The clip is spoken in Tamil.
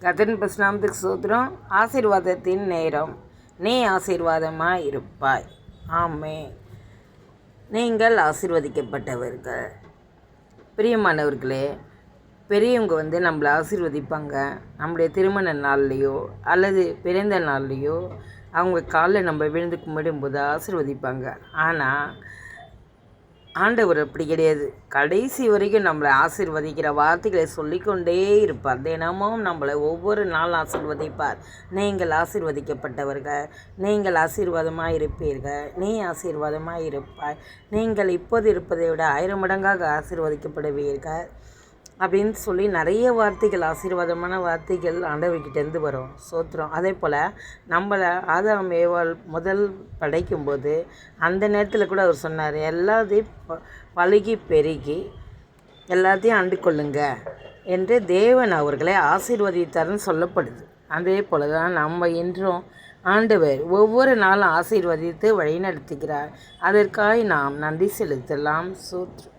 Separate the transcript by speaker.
Speaker 1: கர்த்தரின் பரிசுநாமத்துக்கு ஸ்தோத்திரம். ஆசீர்வாதத்தின் நேரம். நீ ஆசீர்வாதமாக இருப்பாய். ஆமென். நீங்கள் ஆசீர்வதிக்கப்பட்டவர்கள். பிரியமானவர்களே, பெரியவங்க நம்மளை ஆசீர்வதிப்பாங்க. நம்முடைய திருமண நாள்லேயோ அல்லது பிறந்த நாள்லேயோ அவங்க காலில் நம்ம விழுந்து கும்பிடும்போது ஆசீர்வதிப்பாங்க. ஆனால் ஆண்டவர் அப்படி கிடையாது. கடைசி வரைக்கும் நம்மளை ஆசீர்வதிக்கிற வார்த்தைகளை சொல்லிக்கொண்டே இருப்பார். தினமும் நம்மளை ஒவ்வொரு நாள் ஆசீர்வதிப்பார். நீங்கள் ஆசீர்வதிக்கப்பட்டவர்கள், நீங்கள் ஆசீர்வாதமாக இருப்பீர்கள், நீ ஆசீர்வாதமாக இருப்பாய், நீங்கள் இப்போது இருப்பதை விட 1000 மடங்காக ஆசீர்வதிக்கப்படுவீர்கள் அப்படின்னு சொல்லி நிறைய வார்த்தைகள், ஆசீர்வாதமான வார்த்தைகள் ஆண்டவர்கிட்டேருந்து வரும். சோத்திரம். அதே போல் நம்மளை ஆதாம் ஏவாள் முதல் படைக்கும்போது அந்த நேரத்தில் கூட அவர் சொன்னார், எல்லாத்தையும் பழுகி பெருகி எல்லாத்தையும் ஆண்டு கொள்ளுங்க என்று தேவன் அவர்களை ஆசீர்வதித்தார்னு சொல்லப்படுது. அதே போல் தான் நம்ம இன்றும் ஆண்டவர் ஒவ்வொரு நாளும் ஆசீர்வதித்து வழிநடத்துகிறார். அதற்காக நாம் நன்றி செலுத்தலாம். சோத்திரம்.